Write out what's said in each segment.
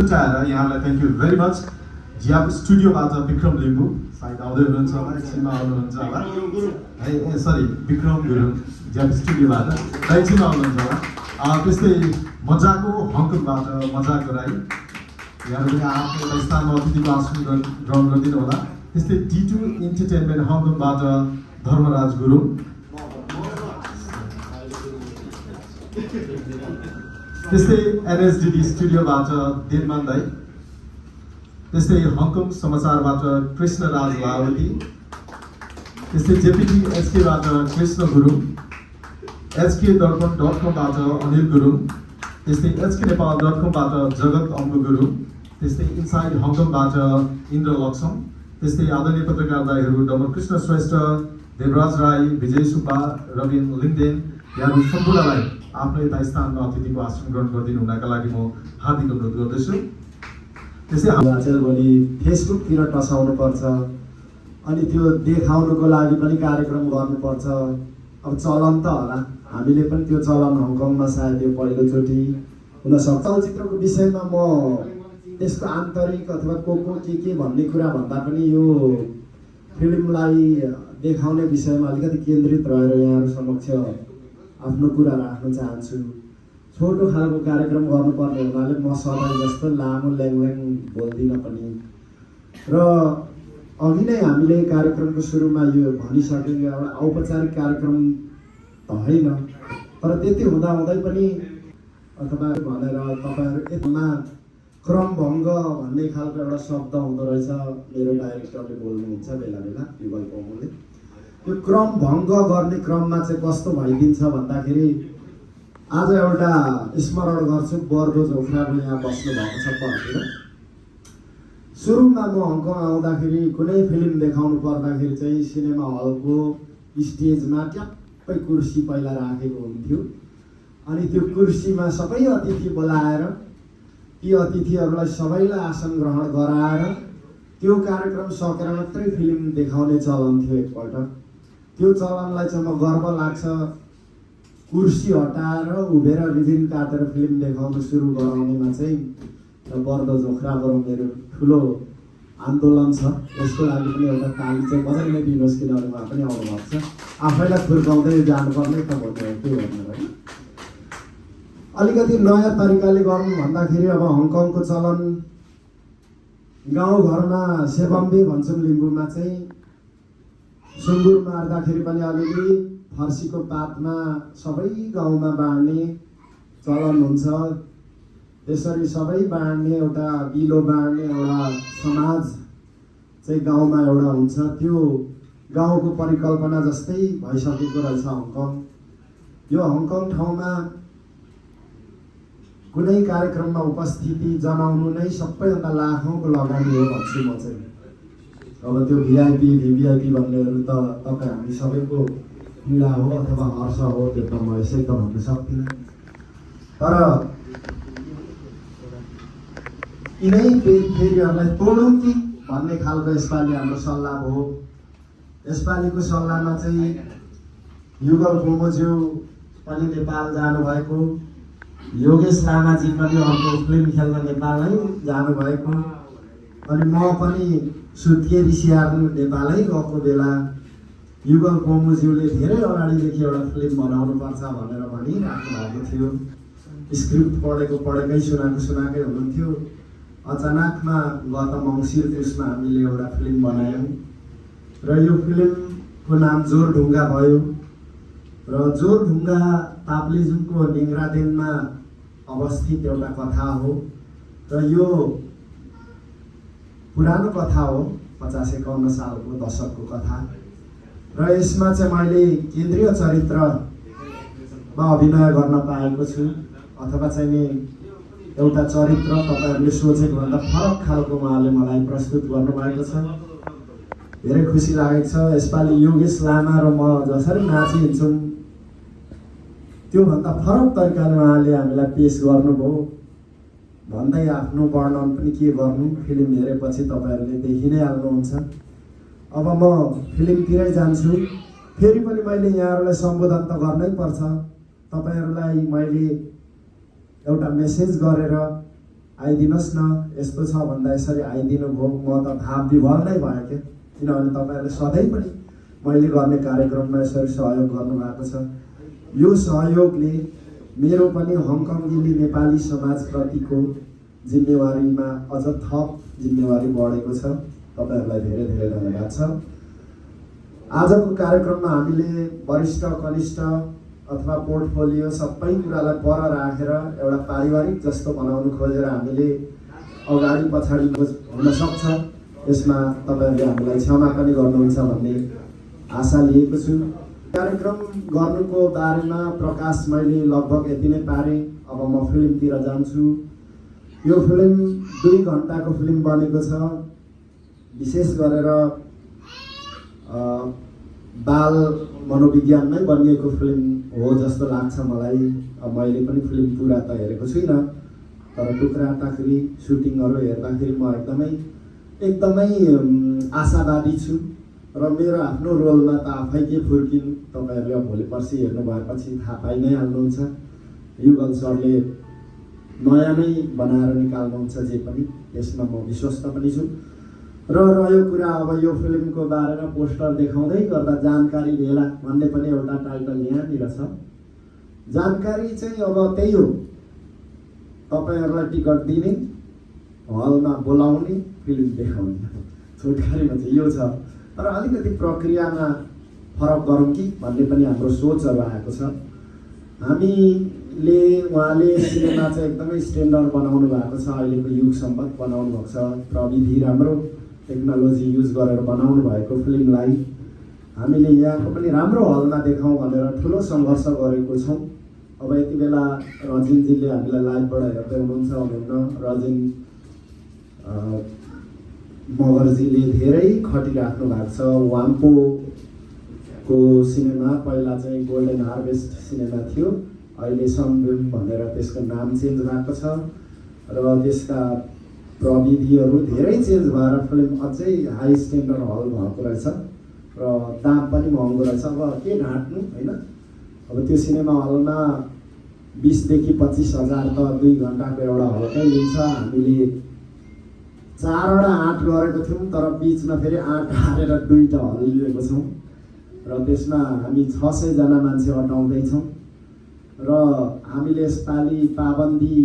यहाँलाई thank you very much. Jiyap स्टुडियोबाट विक्रम लिम्बू सायद आउँदै हुनुहुन्छ होला, एकछिनमा आउनुहुन्छ होला। ए सरी विक्रम गुरुङ जियाप स्टुडियोबाट एकछिनमा आउनुहुन्छ होला। त्यस्तै मजाको हङकङबाट मजाको राई यहाँहरूले आफ्नो एउटा स्थानमा अतिथिको आसन ग्रहण गरिदिनु होला। त्यस्तै D2 इन्टरटेनमेन्ट हङकङबाट धर्मराज गुरुङ, त्यस्तै NSDD स्टुडियोबाट देवमान दाई, त्यस्तै हङकङ समाचारबाट कृष्णराज लावती, त्यस्तै JPT SKबाट कृष्ण गुरुङ, HKDarpan.com बाट अनिल गुरुङ, त्यस्तै HKNepal.com बाट जगत अम्बु गुरुङ, त्यस्तै इनसाइड हङकङबाट इन्द्र लक्ष्म, त्यस्तै आदरणीय पत्रकार दाईहरू डमर कृष्ण श्रेष्ठ, देवराज राई, विजय सुब्बा, रविन लिङदेन यहाँहरू सम्पूर्णलाई आफ्नो यता स्थानमा अतिथिको आसन ग्रहण गरिदिनु हुनका लागि म हार्दिक अनुरोध गर्दछु। त्यसै चाहिँ भोलि फेसबुकतिर टसाउनु पर्छ, अनि त्यो देखाउनुको लागि पनि कार्यक्रम गर्नुपर्छ। अब चलन त होला, हामीले पनि त्यो चलन हङकङमा सायद यो पहिलोचोटि हुनसक्छ। चलचित्रको विषयमा म त्यसको आन्तरिक अथवा को के भन्ने कुरा भन्दा पनि यो फिल्मलाई देखाउने विषयमा अलिकति केन्द्रित रहेर यहाँहरू समक्ष आफ्नो कुरा राख्न चाहन्छु। छोटो खालको कार्यक्रम गर्नुपर्ने हुनाले म सधैँ जस्तो लामो ल्याङ बोल्दिनँ पनि। र अघि नै हामीले कार्यक्रमको सुरुमा यो भनिसकेको एउटा औपचारिक कार्यक्रम त होइन, तर त्यति हुँदाहुँदै पनि अथवा भनेर तपाईँहरू यसमा क्रमभङ्ग भन्ने खालको एउटा शब्द हुँदो रहेछ। मेरो डाइरेक्टरले बोल्नुहुन्छ बेला बेला युगल पमुले। यो क्रमभङ्ग गर्ने क्रममा चाहिँ कस्तो भइदिन्छ भन्दाखेरि आज एउटा स्मरण गर्छु। बर्दो जोख्राको यहाँ बस्नु भएको छ पर्तिर। सुरुमा म हङकङ आउँदाखेरि कुनै फिल्म देखाउनु पर्दाखेरि चाहिँ सिनेमा हलको स्टेजमा ट्याप्पै कुर्सी पहिला राखेको हुन्थ्यो, अनि त्यो कुर्सीमा सबै अतिथि बोलाएर ती अतिथिहरूलाई सबैलाई आसन ग्रहण गराएर त्यो कार्यक्रम सकेर मात्रै फिल्म देखाउने चलन थियो एकपल्ट। त्यो चलनलाई चाहिँ म गर्व लाग्छ। कुर्सी हटाएर उभिएर रिबिन काटेर फिल्म देखाउन सुरु गराउनेमा चाहिँ बर्दो जोख्राबाट मेरो ठुलो आन्दोलन छ। यसको लागि पनि एउटा ताली चाहिँ मजाले नै दिनुहोस्, किनभने उहाँ पनि आउनुभएको छ। आफैलाई खुर्काउँदै जानुपर्ने त भन्नु के भन्नु है। अलिकति नयाँ तरिकाले गर्नु भन्दाखेरि अब हङकङको चलन गाउँघरमा सेबम्बे भन्छौँ लिम्बूमा चाहिँ, सुँगुर मार्दाखेरि पनि अलिअलि फर्सीको पातमा सबै गाउँमा बाँड्ने चलन हुन्छ। त्यसरी सबै बाँड्ने एउटा बिलो बाँड्ने एउटा समाज चाहिँ गाउँमा एउटा हुन्छ। त्यो गाउँको परिकल्पना जस्तै भइसकेको रहेछ हङकङ। यो हङकङ ठाउँमा कुनै कार्यक्रममा उपस्थिति जनाउनु नै सबैभन्दा लाखौँको लगानी हो भन्छु म चाहिँ। अब त्यो VIP VVIP भन्नेहरू त तपाईँ हामी सबैको पीडा हो अथवा हर्ष हो, त्यो त म यसै त भन्न सक्दिनँ। तर यिनै फेरिहरूलाई तोडौँ कि भन्ने खालको यसपालि हाम्रो सल्लाह हो। यसपालिको सल्लाहमा चाहिँ युगल पोमोज्यू पनि नेपाल जानुभएको, योगेश लामाजी पनि अर्को फिल्म खेल्न नेपालै जानुभएको, अनि म पनि सुत्केरी स्याहार्नु नेपालै गएको बेला युगल पोमुज्यूले धेरै अगाडिदेखि एउटा फिल्म बनाउनुपर्छ भनेर भनिराख्नु भएको थियो। स्क्रिप्ट पढेकै सुनाएकै हुनुहुन्थ्यो। अचानकमा गत मङ्सिर त्यसमा हामीले एउटा फिल्म बनायौँ र यो फिल्मको नाम जोरढुङ्गा भयो। र जोरढुङ्गा ताप्लेजुङको निङ्ग्रादेनमा अवस्थित एउटा कथा हो र यो पुरानो कथा हो, 50-51 सालको दशकको कथा। र यसमा चाहिँ मैले केन्द्रीय चरित्रमा अभिनय गर्न पाएको छु, अथवा चाहिँ नि एउटा चरित्र तपाईँहरूले सोचेको भन्दा फरक खालको उहाँले मलाई प्रस्तुत गर्नुभएको छ। धेरै खुसी लागेको छ। यसपालि योगेश लामा र म जसरी नाचिन्छौँ त्योभन्दा फरक तरिकाले उहाँले हामीलाई पेस गर्नुभयो। भन्दै आफ्नो वर्णन पनि के गर्नु, फिल्म हेरेपछि तपाईँहरूले देखि नै हाल्नुहुन्छ। अब म फिल्मतिरै जान्छु। फेरि पनि मैले यहाँहरूलाई सम्बोधन त गर्नै पर्छ। तपाईँहरूलाई मैले एउटा मेसेज गरेर आइदिनुहोस् न, यस्तो छ भन्दा यसरी आइदिनु भयो। म त भाव विभोर नै भएँ क्या, किनभने तपाईँहरूले सधैँ पनि मैले गर्ने कार्यक्रममा यसरी सहयोग गर्नुभएको छ। यो सहयोगले मेरो पनि हङकङली नेपाली समाजप्रतिको जिम्मेवारीमा अझ थप जिम्मेवारी बढेको छ। तपाईँहरूलाई धेरै धेरै धन्यवाद छ। आजको कार्यक्रममा हामीले वरिष्ठ कनिष्ठ अथवा पोर्टफोलियो सबै कुरालाई पर राखेर एउटा पारिवारिक जस्तो बनाउनु खोजेर हामीले अगाडि पछाडि हुनसक्छ, यसमा तपाईँहरूले हामीलाई क्षमा पनि गर्नुहुन्छ भन्ने आशा लिएको छु। कार्यक्रम गर्नुको बारेमा प्रकाश मैले लगभग यति नै पारेँ। अब म फिल्मतिर जान्छु। यो फिल्म 2 घन्टाको फिल्म बनेको छ। विशेष गरेर बाल मनोविज्ञानमै बनिएको फिल्म हो जस्तो लाग्छ मलाई। मैले पनि फिल्म पुरा त हेरेको छुइनँ, तर टुक्रा टाक्री सुटिङहरू हेर्दाखेरि म एकदमै आशावादी छु र मेरो आफ्नो रोलमा त आफै के फुर्किन्। तपाईँहरूले भोलि पर्सि हेर्नु भएपछि थाहा पाइ नै हाल्नुहुन्छ। युगल सरले नयाँ नै बनाएर निकाल्नुहुन्छ जे पनि, यसमा म विश्वस्त पनि छु। र रह्यो कुरा अब यो फिल्मको बारेमा पोस्टर देखाउँदै गर्दा जानकारी भेला भन्ने पनि एउटा टाइटल यहाँनिर छ। जानकारी चाहिँ अब त्यही हो, तपाईँहरूलाई टिकट दिने, हलमा बोलाउने, फिल्म देखाउने, छोटकरीमा चाहिँ यो छ। तर अलिकति प्रक्रियामा फरक गरौँ कि भन्ने पनि हाम्रो सोचहरू आएको छ। उहाँले सिनेमा चाहिँ एकदमै स्ट्यान्डर्ड बनाउनु भएको छ, अहिलेको युगसम्म बनाउनु भएको छ। प्रविधि राम्रो टेक्नोलोजी युज गरेर बनाउनु भएको फिल्मलाई हामीले यहाँको पनि राम्रो हलमा देखाउँ भनेर ठुलो सङ्घर्ष गरेको छौँ। अब यति बेला रजिनजीले हामीलाई लाइभबाट हेर्दै हुनुहुन्छ हुनुहुन्न। रजिन मगरजीले धेरै खटिराख्नु भएको छ। वाम्पोको सिनेमा पहिला चाहिँ गोल्डन हार्भेस्ट सिनेमा थियो, अहिले सनबिम भनेर त्यसको नाम चेन्ज भएको छ र त्यसका प्रविधिहरू धेरै चेन्ज भएर फिल्म अझै हाई स्ट्यान्डर्ड हल भएको रहेछ र दाम पनि महँगो रहेछ। अब के ढाँट्नु होइन। अब त्यो सिनेमा हलमा 20,000 देखि 25,000 त 2 घन्टाको एउटा हलकै लिन्छ। हामीले 4वटा आँट गरेको थियौँ, तर बिचमा फेरि आँट हालेर 2टा हल लिएको छौँ र त्यसमा हामी 600 जना मान्छे अटाउँदैछौँ र हामीले यसपालि पाबन्दी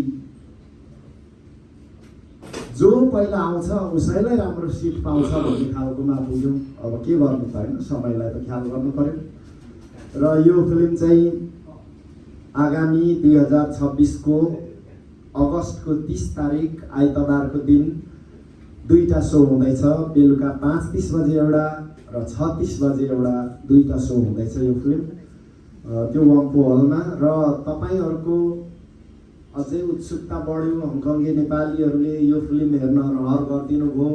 जो पहिला आउँछ उसैलाई राम्रो सिट पाउँछ भन्ने खालकोमा पुग्यौँ। अब के गर्नु त होइन, समयलाई त ख्याल गर्नु पर्यो। र यो फिल्म चाहिँ आगामी 2026को अगस्तको 30 तारिक आइतबारको दिन 2टा सो हुँदैछ। बेलुका 5:30 बजे एउटा र 6:30 बजे एउटा 2टा सो हुँदैछ यो फिल्म त्यो वाम्पो हलमा। र तपाईँहरूको अझै उत्सुकता बढ्यो, हङकङ्गे नेपालीहरूले यो फिल्म हेर्न रहर गरिदिनु भयो,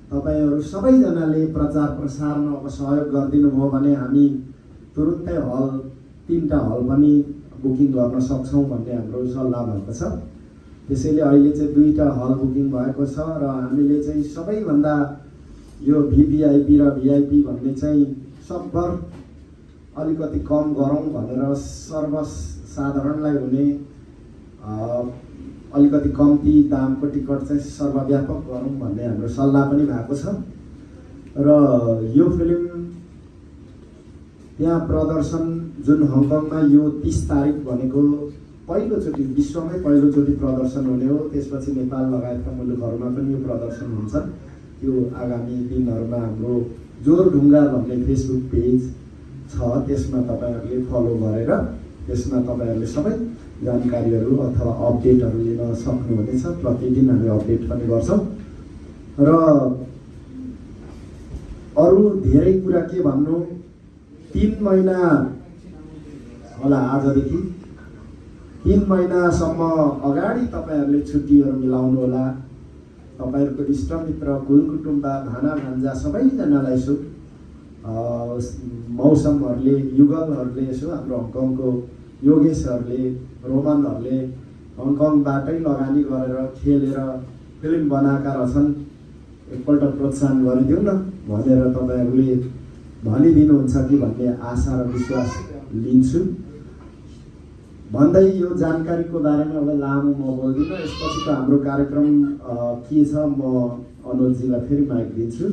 तपाईँहरू सबैजनाले प्रचार प्रसारमा अब सहयोग गरिदिनु भयो भने हामी तुरुन्तै हल 3टा हल पनि बुकिङ गर्न सक्छौँ भन्ने हाम्रो सल्लाह भएको छ। त्यसैले अहिले चाहिँ 2टा हल बुकिङ भएको छ र हामीले चाहिँ सबैभन्दा यो VVIP र VIP भन्ने चाहिँ सबभर अलिकति कम गरौँ भनेर सर्वसाधारणलाई हुने अलिकति कम्ती दामको टिकट चाहिँ सर्वव्यापक गरौँ भन्ने हाम्रो सल्लाह पनि भएको छ। र यो फिल्म त्यहाँ प्रदर्शन जुन हङकङमा यो 30 तारिक भनेको पहिलोचोटि विश्वमै पहिलोचोटि प्रदर्शन हुने हो। त्यसपछि नेपाल लगायतका मुलुकहरूमा पनि यो प्रदर्शन हुन्छ। यो आगामी दिनहरूमा हाम्रो जोरढुङ्गा भन्ने फेसबुक पेज छ, त्यसमा तपाईँहरूले फलो गरेर त्यसमा तपाईँहरूले सबै जानकारीहरू अथवा अपडेटहरू लिन सक्नुहुनेछ। प्रतिदिन हामी अपडेट पनि गर्छौँ। र अरू धेरै कुरा के भन्नु, 3 महिना होला आजदेखि 3 महिनासम्म अगाडि तपाईँहरूले छुट्टीहरू मिलाउनु होला। तपाईँहरूको इष्टमित्र कुलकुटुम्ब भाना भान्जा सबैजनालाई यसो मौसमहरूले युगलहरूले यसो हाम्रो हङकङको योगेशहरूले रोमनहरूले हङकङबाटै लगानी गरेर खेलेर फिल्म बनाएका रहेछन्, एकपल्ट प्रोत्साहन गरिदिउँ न भनेर तपाईँहरूले भनिदिनुहुन्छ कि भन्ने आशा र विश्वास लिन्छु। भन्दै यो जानकारीको बारेमा एउटा लामो म बोल्दिनँ। यसपछिको हाम्रो कार्यक्रम के छ म अनुजजीलाई फेरि माइक दिन्छु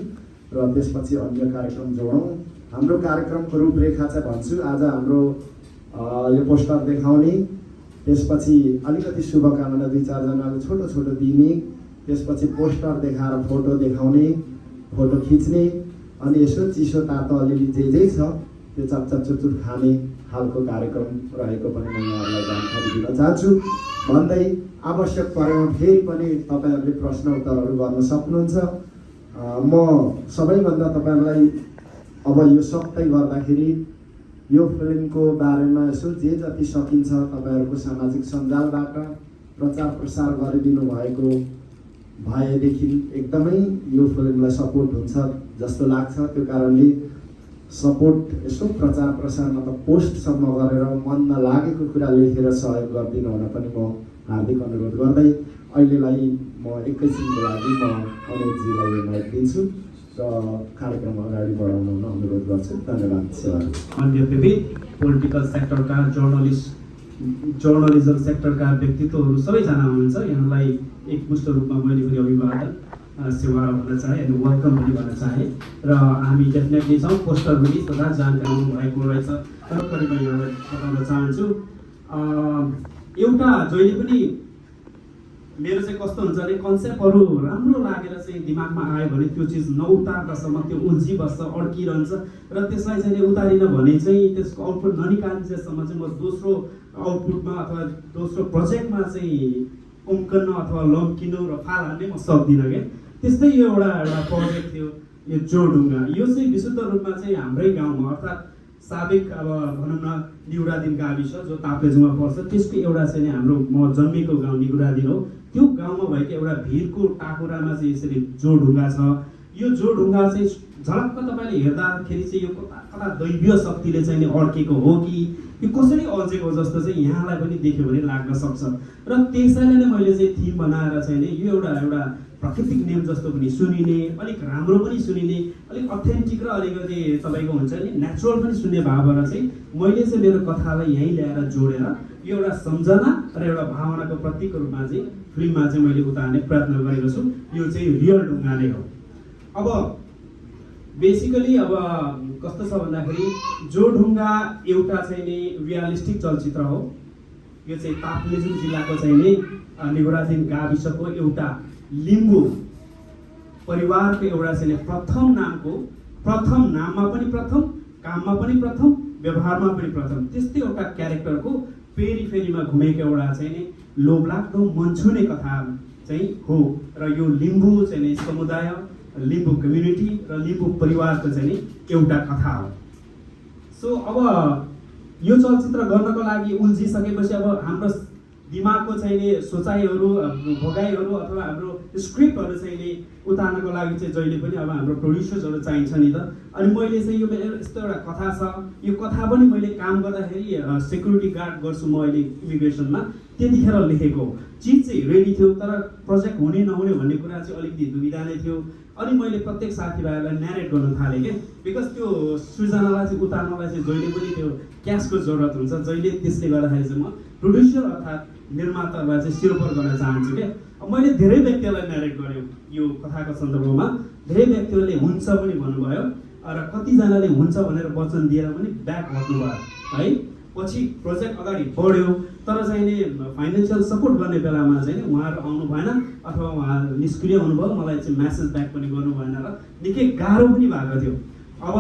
र त्यसपछि अन्य कार्यक्रम जोडौँ। हाम्रो कार्यक्रमको रूपरेखा चाहिँ भन्छु, आज हाम्रो यो पोस्टर देखाउने, त्यसपछि अलिकति शुभकामना 2-4 जनाले छोटो दिने, त्यसपछि पोस्टर देखाएर फोटो देखाउने, फोटो खिच्ने, अनि यसो चिसो तातो अलिअलि जे छ त्यो चपचप खाने खालको कार्यक्रम रहेको पनि म यहाँहरूलाई जानकारी दिन चाहन्छु। भन्दै आवश्यक परेमा फेरि पनि तपाईँहरूले प्रश्न उत्तरहरू गर्न सक्नुहुन्छ। म सबैभन्दा तपाईँहरूलाई अब यो सक्दै गर्दाखेरि यो फिल्मको बारेमा यसो जे जति सकिन्छ तपाईँहरूको सामाजिक सञ्जालबाट प्रचार प्रसार गरिदिनु भएको भएदेखि एकदमै यो फिल्मलाई सपोर्ट हुन्छ जस्तो लाग्छ। त्यो कारणले सपोर्ट यसो प्रचार प्रसारमा त पोस्टसम्म गरेर मन नलागेको कुरा लेखेर सहयोग गरिदिनु हुन पनि म हार्दिक अनुरोध गर्दै अहिलेलाई म एकैछिनको लागि म अनुजजीलाई यो माइक दिन्छु र कार्यक्रम अगाडि बढाउन अनुरोध गर्छु। धन्यवाद। अन्य विविध पोलिटिकल सेक्टरका जर्नलिजम सेक्टरका व्यक्तित्वहरू सबैजना हुनुहुन्छ। यहाँलाई एकमुष्ट रूपमा मैले पनि अभिवादन सेवा भन्न चाहेँ अनि वेलकम पनि भन्न चाहेँ। र हामी डेफिनेटली छौँ, पोस्टर पनि तथा जानकारी भएको रहेछ। तरकारी म यहाँलाई बताउन चाहन्छु, एउटा जहिले पनि मेरो चाहिँ कस्तो हुन्छ भने कन्सेप्टहरू राम्रो लागेर चाहिँ दिमागमा आयो भने त्यो चिज नउतार्दासम्म त्यो उल्झिबस्छ, अड्किरहन्छ र त्यसलाई चाहिँ उतारिन भने चाहिँ त्यसको आउटपुट ननिकालिन्जेलसम्म चाहिँ म दोस्रो आउटपुटमा अथवा दोस्रो प्रोजेक्टमा चाहिँ उम्कन्न अथवा लम्किनु र फाल हान्नै म सक्दिनँ क्या। त्यस्तै यो एउटा प्रोजेक्ट थियो यो जोरढुङ्गा। यो चाहिँ विशुद्ध रूपमा चाहिँ हाम्रै गाउँमा अर्थात् साबिक अब भनौँ न निगुरादिन गाविस जो ताप्लेजुङमा पर्छ त्यसको एउटा चाहिँ हाम्रो म जन्मेको गाउँ निगुरादिन हो। त्यो गाउँमा भएको एउटा भिरको टाकुरामा चाहिँ यसरी जोरढुङ्गा छ। यो जोरढुङ्गा चाहिँ झलक्क तपाईँले हेर्दाखेरि चाहिँ यो कता दैवीय शक्तिले चाहिँ अड्केको हो कि यो कसरी अल्झेको जस्तो चाहिँ यहाँलाई पनि देख्यो भने लाग्न सक्छ। र त्यसैले नै मैले चाहिँ थिम बनाएर चाहिँ यो एउटा प्राकृतिक नेम जस्तो पनि सुनिने, अलिक राम्रो पनि सुनिने, अलिक अथेन्टिक र अलिकति तपाईँको हुन्छ नि नेचुरल पनि सुन्ने भावबाट चाहिँ मैले चाहिँ मेरो कथालाई यहीँ ल्याएर जोडेर यो एउटा सम्झना र एउटा भावनाको प्रतीकको रूपमा चाहिँ फिल्ममा चाहिँ मैले उतार्ने प्रयत्न गरेको छु। यो चाहिँ रियल ढुङ्गा नै हो। अब बेसिकली अब कस्तो छ भन्दाखेरि जोरढुङ्गा एउटा चाहिँ नि रियलिस्टिक चलचित्र हो। यो चाहिँ ताप्लेजुङ जिल्लाको चाहिँ नि निगुरादिन गाविसको एउटा लिम्बू परिवारको एउटा चाहिँ प्रथम नाममा पनि प्रथम, काममा पनि प्रथम, व्यवहारमा पनि प्रथम त्यस्तै एउटा क्यारेक्टरको पेरिफेरीमा घुमेको एउटा चाहिँ नि लोभलाग्दो मन छुने कथा चाहिँ हो। र यो लिम्बू चाहिँ समुदाय, लिम्बू कम्युनिटी र लिम्बू परिवारको चाहिँ नि एउटा कथा हो। सो अब यो चलचित्र गर्नको लागि उल्झिसकेपछि अब हाम्रो दिमागको चाहिँ नि सोचाइहरू, भोगाइहरू अथवा हाम्रो स्क्रिप्टहरू चाहिँ नि उतार्नको लागि चाहिँ जहिले पनि अब हाम्रो प्रड्युसर्सहरू चाहिन्छ नि त। अनि मैले चाहिँ यो यस्तो एउटा कथा छ, यो कथा पनि मैले काम गर्दाखेरि सेक्युरिटी गार्ड गर्छु म अहिले इमिग्रेसनमा, त्यतिखेर लेखेको चिज चाहिँ रेडी थियो तर प्रोजेक्ट हुने नहुने भन्ने कुरा चाहिँ अलिकति दुविधा नै थियो। अनि मैले प्रत्येक साथीभाइहरूलाई न्यारेट गर्न थालेँ क्या, बिकज त्यो सृजनालाई चाहिँ उतार्नलाई चाहिँ जहिले पनि त्यो क्यासको जरुरत हुन्छ। जहिले त्यसले गर्दाखेरि चाहिँ म प्रड्युसर अर्थात् निर्मातालाई चाहिँ सिरोपर गर्न चाहन्छु क्या। अब मैले धेरै व्यक्तिहरूलाई न्यारेट गरेँ यो कथाको सन्दर्भमा, धेरै व्यक्तिहरूले हुन्छ पनि भन्नुभयो र कतिजनाले हुन्छ भनेर वचन दिएर पनि ब्याक हट्नुभयो है। पछि प्रोजेक्ट अगाडि बढ्यो तर चाहिँ नि फाइनेन्सियल सपोर्ट गर्ने बेलामा चाहिँ नि उहाँहरू आउनु भएन अथवा उहाँ निष्क्रिय हुनुभयो, मलाई चाहिँ म्यासेज ब्याक पनि गर्नु भएन र निकै गाह्रो पनि भएको थियो। अब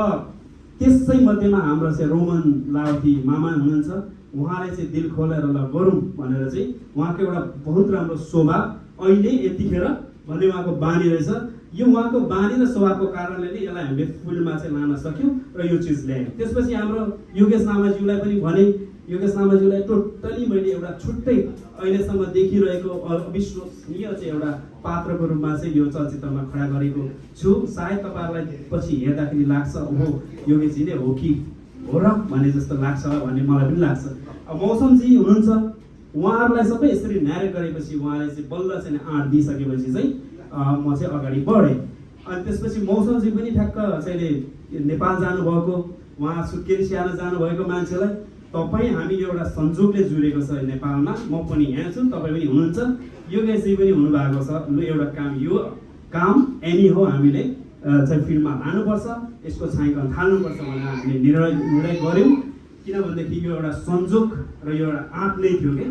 त्यसै मध्येमा हाम्रो चाहिँ रोमन लावती मामा हुनुहुन्छ, उहाँले चाहिँ दिल खोलेर ल गरौँ भनेर चाहिँ उहाँको एउटा बहुत राम्रो स्वभाव अहिले यतिखेर भन्ने उहाँको बानी रहेछ। यो उहाँको बानी र स्वभावको कारणले नै यसलाई हामीले फिल्ममा चाहिँ लान सक्यौँ र यो चिज ल्यायौँ। त्यसपछि हाम्रो योगेश लामाज्यूलाई पनि भने, योगेश लामाज्यूलाई टोटली मैले एउटा छुट्टै अहिलेसम्म देखिरहेको अविश्वसनीय चाहिँ एउटा पात्रको रूपमा चाहिँ यो चलचित्रमा खडा गरेको छु। सायद तपाईँहरूलाई पछि हेर्दाखेरि लाग्छ ओहो योगेशजी नै हो कि हो र भन्ने जस्तो लाग्छ भन्ने मलाई पनि लाग्छ। अब मौसमजी हुनुहुन्छ, उहाँहरूलाई सबै यसरी न्यारेट गरेपछि उहाँले चाहिँ बल्ल चाहिँ आँट दिइसकेपछि चाहिँ म चाहिँ अगाडि बढेँ। अनि त्यसपछि मौसमजी पनि ठ्याक्क चाहिँ नेपाल जानुभएको, उहाँ सुत्केरी स्याहार्न जानुभएको मान्छेलाई तपाईँ हामी एउटा संजोगले जुरेको छ नेपालमा, म पनि यहाँ छु, तपाईँ पनि हुनुहुन्छ, योगेशजी पनि हुनुभएको छ। लु एउटा काम, यो काम एनी हो हामीले चाहिँ फिल्ममा लानुपर्छ, यसको छायाङ्कन थाल्नुपर्छ भनेर हामीले निर्णय गऱ्यौँ। किनभनेदेखि यो एउटा संजोग र यो एउटा आँट नै थियो कि,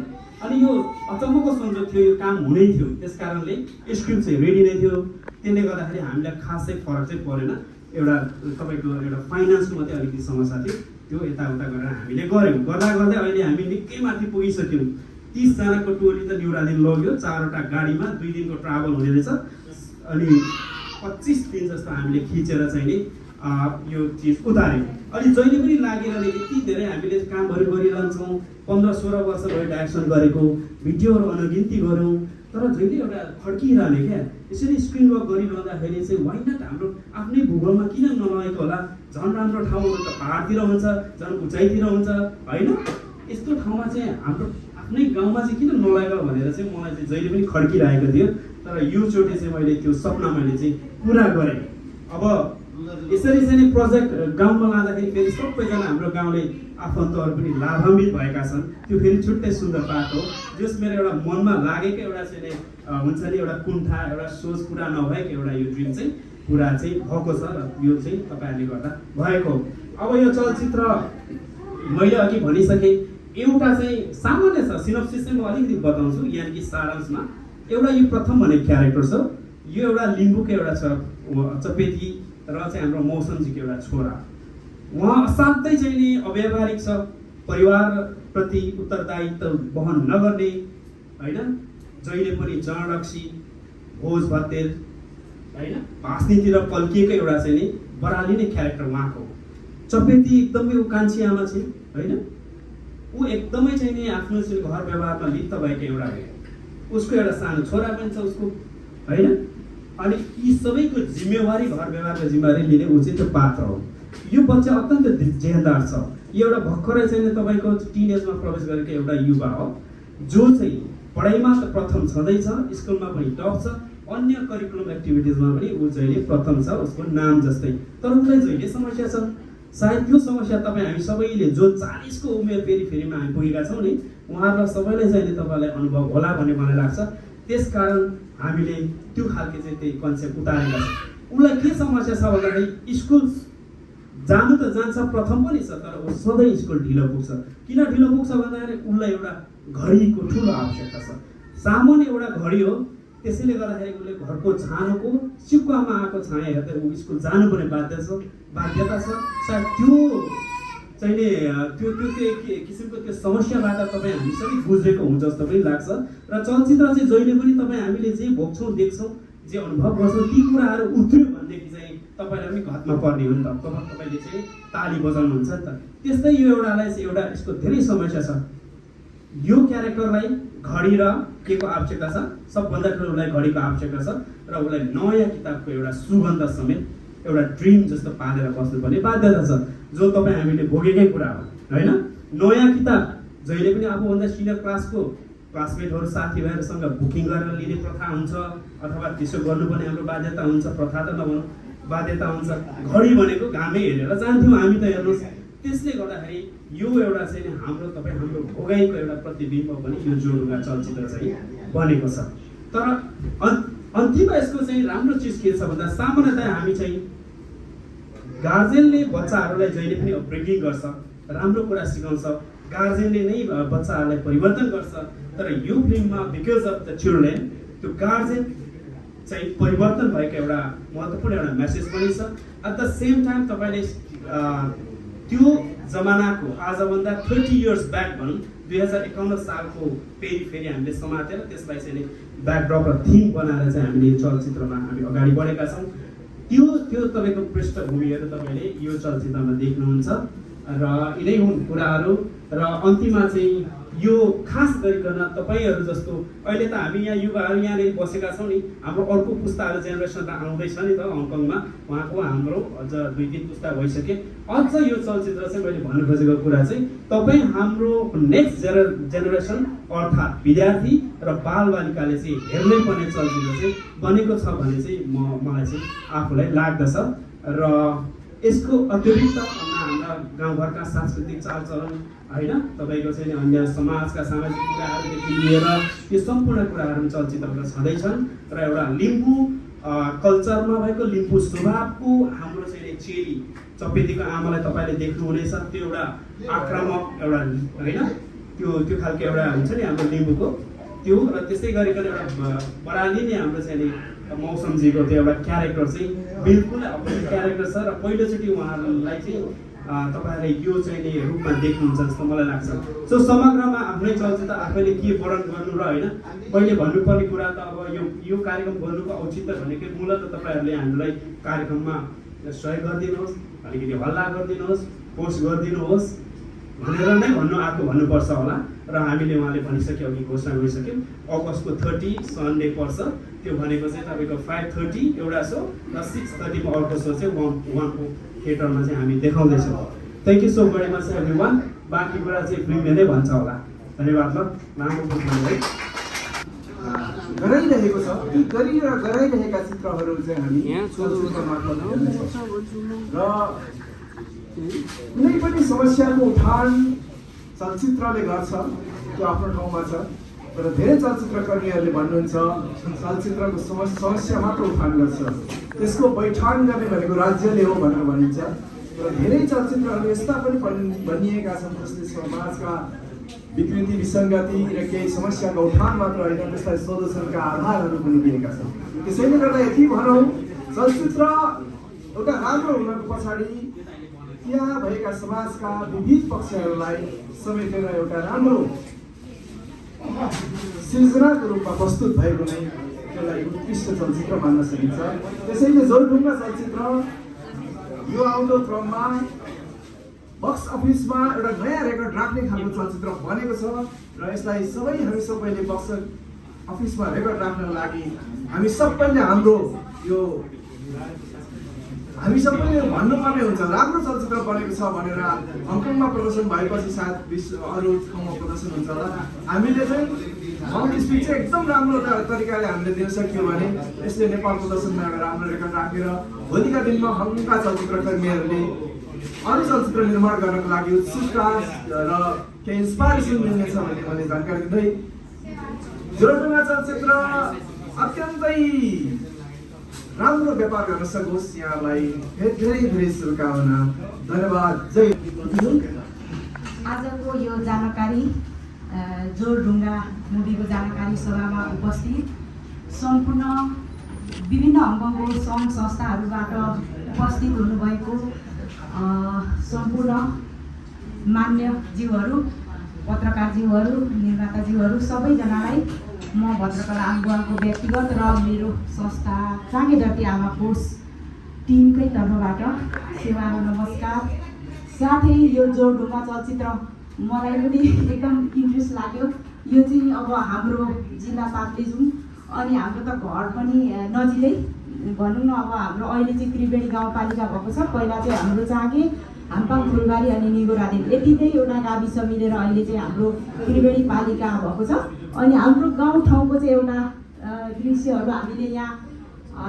अनि यो अचम्मको संजोग थियो, यो काम हुनै थियो। त्यस कारणले स्क्रिप्ट चाहिँ रेडी नै थियो। त्यसले गर्दाखेरि हामीलाई खासै फरक चाहिँ परेन। एउटा तपाईँको एउटा फाइनेन्सको मात्रै अलिकति समस्या थियो, त्यो यताउता गरेर हामीले गऱ्यौँ। गर्दा गर्दै अहिले हामी निकै माथि पुगिसक्यौँ। 30 जनाको टोली त निउरादिन लग्यो, 4वटा गाडीमा 2 दिनको ट्राभल हुने रहेछ। अनि 25 दिन जस्तो हामीले खिचेर चाहिँ नि यो चिज उतार्यौँ। अनि जहिले पनि लागिरहने यति धेरै हामीले कामहरू गरिरहन्छौँ। 15-16 वर्ष भयो डाइरेक्सन गरेको, भिडियोहरू अनगिन्ती गऱ्यौँ, तर जहिले एउटा खड्किरहने क्या। यसरी स्क्रिन वर्क गरिरहँदाखेरि चाहिँ वाइ नट हाम्रो आफ्नै भूगोलमा किन नलगेको होला? झन् राम्रो ठाउँहरू त पाहाडतिर हुन्छ, झन् उचाइतिर हुन्छ होइन? यस्तो ठाउँमा चाहिँ हाम्रो आफ्नै गाउँमा चाहिँ किन नलगेको भनेर चाहिँ मलाई चाहिँ जहिले पनि खड्किरहेको थियो। तर योचोटि चाहिँ मैले त्यो सपना मैले चाहिँ पुरा गरेँ। अब यसरी चाहिँ प्रोजेक्ट गाउँमा लाँदाखेरि फेरि सबैजना हाम्रो गाउँले आफन्तहरू पनि लाभान्वित भएका छन्। त्यो फेरि छुट्टै सुन्दर बात हो। जस मेरो एउटा मनमा लागेको एउटा चाहिँ हुन्छ नि, एउटा कुण्ठा, एउटा सोच पुरा नभएको एउटा यो ड्रिम चाहिँ पुरा चाहिँ भएको छ, र यो चाहिँ तपाईँहरूले गर्दा भएको। अब यो चलचित्र मैले अघि भनिसकेँ, एउटा चाहिँ सामान्य छ, सिनोप्सिस चाहिँ म अलिकति बताउँछु। यानि कि सारांशमा एउटा यो प्रथम भनेको क्यारेक्टर छ, यो एउटा लिम्बूको एउटा छ चपेटी, र चाहिँ हाम्रो मौसमजीको एउटा छोरा। उहाँ असाध्यै चाहिँ नि अव्यावहारिक छ, परिवारप्रति उत्तरदायित्व वहन नगर्ने होइन, जहिले पनि जडरक्सी, भोज भतेर होइन, भाँच्नेतिर पल्किएको एउटा चाहिँ नि बराली नै क्यारेक्टर उहाँको। चपेटी एकदमै ऊ कान्छी आमा चाहिँ होइन, ऊ एकदमै चाहिँ नि आफ्नो चाहिँ घर व्यवहारमा लिप्त भएको एउटा हो। उसको एउटा सानो छोरा पनि छ उसको होइन। अनि यी सबैको जिम्मेवारी, घर व्यवहारको जिम्मेवारी लिने ऊ चाहिँ त्यो पात्र हो। यो बच्चा अत्यन्त जेहेन्दार छ। यो एउटा भर्खरै चाहिँ तपाईँको टिनेजमा प्रवेश गरेको एउटा युवा हो, जो चाहिँ पढाइमा त प्रथम छँदैछ, स्कुलमा पनि टप छ, अन्य करिकुलम एक्टिभिटिजमा पनि ऊ जहिले प्रथम छ, उसको नाम जस्तै। तर उसलाई जहिले समस्या छ। सायद त्यो समस्या तपाईँ हामी सबैले जो 40 को उमेर फेरिमा हामी पुगेका छौँ नि, उहाँहरूलाई सबैलाई चाहिँ तपाईँलाई अनुभव होला भन्ने मलाई लाग्छ। त्यसकारण हामीले त्यो खालको चाहिँ त्यही कन्सेप्ट उतारेका छौँ। उसलाई के समस्या छ भन्दाखेरि स्कुल जानु त जान्छ, प्रथम पनि छ, तर ऊ सधैँ स्कुल ढिलो पुग्छ। किन ढिलो पुग्छ भन्दाखेरि उसलाई एउटा घडीको ठुलो आवश्यकता छ, सामान्य एउटा घडी हो। त्यसैले गर्दाखेरि उसले घरको छानोको सिक्कामा आएको छाया हेर्दै ऊ स्कुल जानुपर्ने बाध्यता छ। सायद त्यो चाहिँ नि त्यो एक किसिमको त्यो समस्याबाट तपाईँ हामी सबै गुज्रेको हुन्छ जस्तो पनि लाग्छ। र चलचित्र चाहिँ जहिले पनि तपाईँ हामीले जे भोग्छौँ, देख्छौँ, जे अनुभव गर्छौँ, ती कुराहरू उत्रियो भनेदेखि चाहिँ तपाईँलाई पनि घटमा पर्ने हो नि त। तपाईँले चाहिँ ताली बजाउनुहुन्छ नि त। त्यस्तै यो एउटालाई चाहिँ एउटा यसको धेरै समस्या छ। यो क्यारेक्टरलाई घडी र के को आवश्यकता छ? सबभन्दा ठुलो उसलाई घडीको आवश्यकता छ, र उसलाई नयाँ किताबको एउटा सुगन्ध समेत एउटा ड्रिम जस्तो पालेर बस्नुपर्ने बाध्यता छ, जो तपाईँ हामीले भोगेकै कुरा हो होइन। नयाँ किताब जहिले पनि आफूभन्दा सिनियर क्लासको क्लासमेटहरू साथीभाइहरूसँग बुकिङ गरेर लिने प्रथा हुन्छ, अथवा त्यसो गर्नुपर्ने हाम्रो बाध्यता हुन्छ। प्रथा त नभनौँ, बाध्यता हुन्छ। घडी भनेको घामै हेरेर जान्थ्यौँ हामी त, हेर्नुहोस्। त्यसले गर्दाखेरि यो एउटा चाहिँ हाम्रो भोगाइको एउटा प्रतिबिम्ब पनि यो जोडुगा चलचित्र चाहिँ बनेको छ। तर अन्तिममा यसको चाहिँ राम्रो चिज के छ भन्दा, सामान्यतया हामी चाहिँ गार्जेनले बच्चाहरूलाई जहिले पनि अपब्रिङ्गिङ गर्छ, राम्रो कुरा सिकाउँछ, गार्जेनले नै बच्चाहरूलाई परिवर्तन गर्छ। तर यो फिल्ममा बिकज अफ द चिल्ड्रेन, त्यो गार्जेन चाहिँ परिवर्तन भएको एउटा महत्त्वपूर्ण एउटा मेसेज पनि छ। एट द सेम टाइम तपाईँले त्यो जमानाको आजभन्दा 30 इयर्स ब्याक भनौँ, 2051 सालको फेरि हामीले समातेर त्यसलाई चाहिँ ब्याकड्रप र थिम बनाएर चाहिँ हामीले यो चलचित्रमा हामी अगाडि बढेका छौँ। त्यो तपाईँको पृष्ठभूमिहरू तपाईँले यो चलचित्रमा देख्नुहुन्छ, र यिनै हुन् कुराहरू। र अन्तिममा चाहिँ यो खास गरिकन तपाईँहरू जस्तो अहिले त हामी यहाँ युवाहरू यहाँनिर बसेका छौँ नि, हाम्रो अर्को पुस्ताहरू जेनेरेसन त आउँदैछ नि त हङकङमा, उहाँको हाम्रो अझ 2-3 पुस्ता भइसके। अझ यो चलचित्र चाहिँ मैले भन्नु खोजेको कुरा चाहिँ तपाईँ हाम्रो नेक्स्ट जेनेरेसन अर्थात् विद्यार्थी र बालबालिकाले चाहिँ हेर्नै पर्ने चलचित्र चाहिँ बनेको छ भन्ने चाहिँ मलाई चाहिँ आफूलाई लाग्दछ। र यसको अतिरिक्त हाम्रा गाउँघरका सांस्कृतिक चालचलन होइन तपाईँको चाहिँ अन्य समाजका सामाजिक कुराहरूदेखि लिएर यो सम्पूर्ण कुराहरू चलचित्रमा छँदैछन् र एउटा लिम्बू कल्चरमा भएको लिम्बू स्वभावको हाम्रो चाहिँ चेली चपेतीको आमालाई तपाईँले देख्नुहुनेछ त्यो एउटा आक्रामक एउटा होइन त्यो खालको एउटा हुन्छ नि हाम्रो लिम्बूको त्यो र त्यसै गरिकन एउटा बराली नै हाम्रो चाहिँ मौसमजीको त्यो एउटा क्यारेक्टर चाहिँ बिल्कुल अपोजिट क्यारेक्टर छ र पहिलोचोटि उहाँहरूलाई चाहिँ तपाईँहरूले यो चाहिँ नि रूपमा देख्नुहुन्छ जस्तो मलाई लाग्छ। सो समग्रमा आफ्नै चलचित्र आफैले के वर्णन गर्नु र होइन पहिले भन्नुपर्ने कुरा त अब यो कार्यक्रम गर्नुको औचित्य भनेकै मूलत तपाईँहरूले हामीलाई कार्यक्रममा सहयोग गरिदिनुहोस्, अलिकति हल्ला गरिदिनुहोस्, पोस्ट गरिदिनुहोस् भनेर नै भन्नुपर्छ होला र हामीले उहाँले भनिसक्यो अघि घोषणा गरिसक्यौँ अगस्तको 30 सन्डे पर्छ त्यो भनेको चाहिँ तपाईँको 5:30 एउटा सो र 6:30 मा अर्को सो चाहिँ उहाँको थिएटरमा चाहिँ हामी देखाउँदैछौँ। Thank you so very much everyone. बाँकी कुरा चाहिँ फिल्मले नै भन्छ होला। धन्यवाद। ल लामो बोल्नु है गराइरहेको छ ती गराइरहेका चित्रहरू चाहिँ हामी चलचित्र मार्फत हेर्नेछौँ र कुनै पनि समस्याको उठान चलचित्रले गर्छ त्यो आफ्नो ठाउँमा छ तर धेरै चलचित्रकर्मीहरूले भन्नुहुन्छ चलचित्रको समस्या मात्र उठान गर्छ त्यसको बैठान गर्ने भनेको राज्यले हो भनेर भनिन्छ र धेरै चलचित्रहरू यस्ता पनि भनिएका छन् जसले समाजका विकृति विसङ्गति र केही समस्याको उठान मात्र होइन त्यसलाई सोल्युसनका आधारहरू पनि दिएका छन्। त्यसैले गर्दा यति भनौँ चलचित्र एउटा राम्रो हुनको पछाडि त्यहाँ भएका समाजका विविध पक्षहरूलाई समेटेर एउटा राम्रो सृजनाको रूपमा प्रस्तुत भएको नै त्यसलाई उत्कृष्ट चलचित्र मान्न सकिन्छ। त्यसैले जोरडुङ्गा चलचित्र यो आउँदो क्रममा बक्स अफिसमा एउटा नयाँ रेकर्ड राख्ने खालको चलचित्र बनेको छ र यसलाई हामी सबैले बक्स अफिसमा रेकर्ड राख्नको लागि हामी सबैले भन्नुपर्ने हुन्छ राम्रो चलचित्र बनेको छ भनेर हङकङमा प्रदर्शन भएपछि सायद अरू ठाउँमा प्रदर्शन हुन्छ होला। हामीले चाहिँ हङ स्पिच चाहिँ एकदम राम्रो तरिकाले हामीले दिन सक्यौँ भने यसले नेपाल प्रदर्शनमा एउटा राम्रो रेकर्ड राखेर भोलिका दिनमा हङकङका चलचित्रकर्मीहरूले अरू चलचित्र निर्माण गर्नको लागि उत्सुकता र केही इन्सपाइरेसन मिल्नेछ भन्ने मैले जानकारी दिँदै जोरडुङ्गा चलचित्र अत्यन्तै राम्रो व्यापार गर्न सकोस् यहाँलाई धेरै धेरै शुभकामना। धन्यवाद। जय। आजको यो जानकारी जोरडुङ्गा मुभीको जानकारी सभामा उपस्थित सम्पूर्ण विभिन्न हङकङको सङ्घ संस्थाहरूबाट उपस्थित हुनुभएको सम्पूर्ण मान्यज्यूहरू, पत्रकारज्यूहरू, निर्माताज्यूहरू सबैजनालाई म भद्रकला आङ्गुवाको व्यक्तिगत र मेरो संस्था ट्राङ्गेडटी आमा कोष टिमकै तर्फबाट सेवा र नमस्कार। साथै यो जोरडुङ्गा चलचित्र मलाई पनि एकदम इन्ट्रेस्ट लाग्यो। यो चाहिँ अब हाम्रो जिल्ला ताप्लेजुङ अनि हाम्रो त घर पनि नजिकै भनौँ न। अब हाम्रो अहिले चाहिँ त्रिवेणी गाउँपालिका भएको छ। पहिला चाहिँ हाम्रो चाँगे, हाम्पाङ, फुलबारी अनि निगोरादेन यति नै एउटा गाविस मिलेर अहिले चाहिँ हाम्रो त्रिवेणी पालिका भएको छ। अनि हाम्रो गाउँठाउँको चाहिँ एउटा दृश्यहरू हामीले यहाँ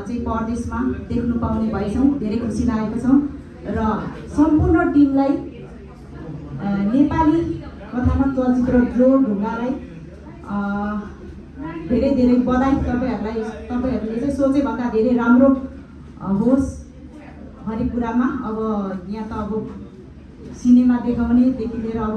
चाहिँ परदेशमा देख्नु पाउने भएछौँ। धेरै खुसी लागेको छौँ र सम्पूर्ण टिमलाई नेपाली कथानक चलचित्र जोरडुङ्गालाई धेरै धेरै बधाई। तपाईँहरूले चाहिँ सोचेभन्दा धेरै राम्रो होस् हरेक कुरामा। अब यहाँ त अब सिनेमा देखाउनेदेखि लिएर अब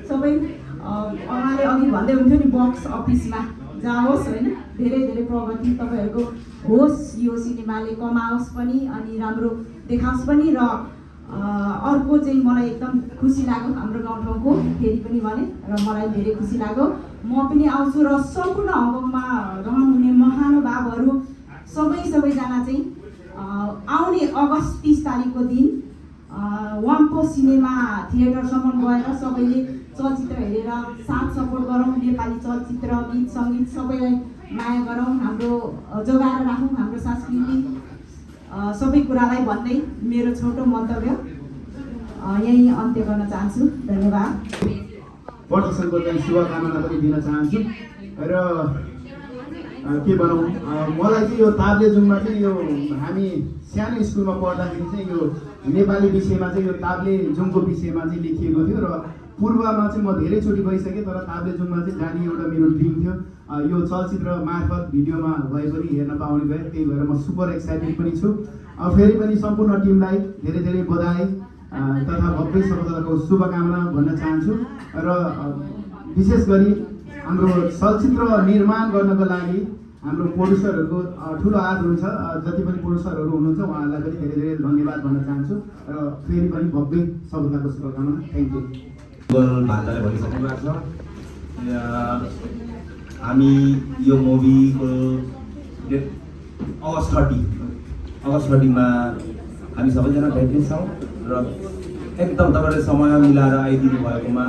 सबै उहाँले अघि भन्दै हुन्थ्यो नि बक्स अफिसमा जाओस् होइन, धेरै धेरै प्रगति तपाईँहरूको होस्, यो सिनेमाले कमाओस् पनि अनि राम्रो देखाओस् पनि। र अर्को चाहिँ मलाई एकदम खुसी लाग्यो हाम्रो गाउँठाउँको फेरि पनि भने र मलाई धेरै खुसी लाग्यो। म पनि आउँछु र सम्पूर्ण हङकङमा रहनुहुने महानुभावहरू सबैजना चाहिँ आउने अगस्त 30 तारिकको दिन वाम्पो सिनेमा थिएटरसम्म गएर सबैले चलचित्र हेरेर साथ सपोर्ट गरौँ। नेपाली चलचित्र, गीत सङ्गीत सबैलाई माया गरौँ, हाम्रो जोगाएर राखौँ हाम्रो सांस्कृतिक सबै कुरालाई भन्दै मेरो छोटो मन्तव्य यही अन्त्य गर्न चाहन्छु। धन्यवाद। प्रदर्शनको चाहिँ शुभकामना पनि दिन चाहन्छु र के भनौँ मलाई चाहिँ यो ताप्लेजुङमा चाहिँ यो हामी सानो स्कुलमा पढ्दाखेरि चाहिँ यो नेपाली विषयमा चाहिँ यो ताप्लेजुङको विषयमा चाहिँ लेखिएको थियो र पूर्वमा चाहिँ म धेरैचोटि गइसकेँ तर ताप्लेजुङमा चाहिँ जाने एउटा मेरो ड्रिम थियो यो चलचित्र मार्फत भिडियोमा भए पनि हेर्न पाउने भए त्यही भएर म सुपर एक्साइटेड पनि छु फेरि पनि सम्पूर्ण टिमलाई धेरै धेरै बधाई तथा भव्य सफलताको शुभकामना भन्न चाहन्छु र विशेष गरी हाम्रो चलचित्र निर्माण गर्नको लागि हाम्रो प्रोड्युसरहरूको ठुलो हात हुन्छ जति पनि प्रोड्युसरहरू हुनुहुन्छ उहाँहरूलाई पनि धेरै धेरै धन्यवाद भन्न चाहन्छु र फेरि पनि भव्य सफलताको शुभकामना थ्याङ्क यू भान्जाले भनिसक्नु भएको छ हामी यो मुभीको डेट अगस्त 30मा हामी सबैजना भेट्नेछौँ र एकदम तपाईँले समय मिलाएर आइदिनु भएकोमा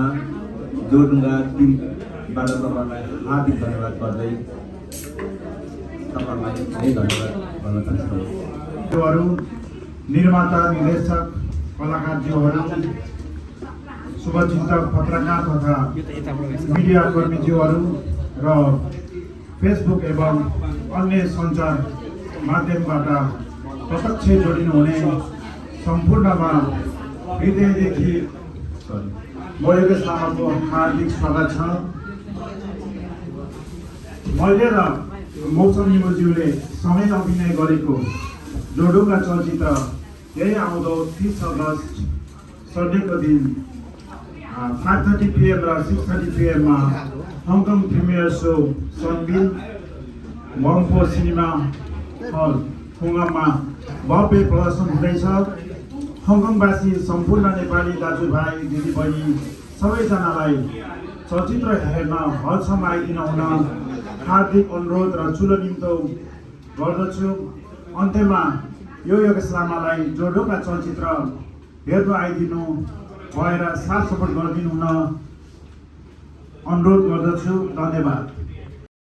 जोरडुङ्गा टिमबाट तपाईँलाई हार्दिक धन्यवाद गर्दै तपाईँलाई धेरै धन्यवाद भन्न चाहन्छु। निर्माता निर्देशक कलाकारज्यूहरू शुभचिन्तक पत्रकार तथा मिडिया कर्मीज्यूहरू र फेसबुक एवं अन्य सञ्चार माध्यमबाट प्रत्यक्ष जोडिनुहुने सम्पूर्णमा हृदयदेखि योगेश लामाको हार्दिक स्वागत छ। मैले र मौसम निमोज्यूले सँगै अभिनय गरेको जोडुङ्गा चलचित्र यही आउँदो 30 अगस्त सन्डेको दिन 5:30 PM र 6:30 PM मा Hong Kong premiere show Sunbin Mangpo cinema hall खुङमा भव्य प्रदर्शन हुँदैछ। हङकङवासी सम्पूर्ण नेपाली दाजुभाइ दिदीबहिनी सबैजनालाई चलचित्र हेर्न हलसम्म आइदिन हुन हार्दिक अनुरोध र ठुलो निम्तो गर्दछु। अन्त्यमा यो योगेश लामालाई जोडुङ्गा चलचित्र हेर्नु आइदिनु भएर साथ सपोर्ट गरिदिनु हुन अनुरोध गर्दछु। धन्यवाद।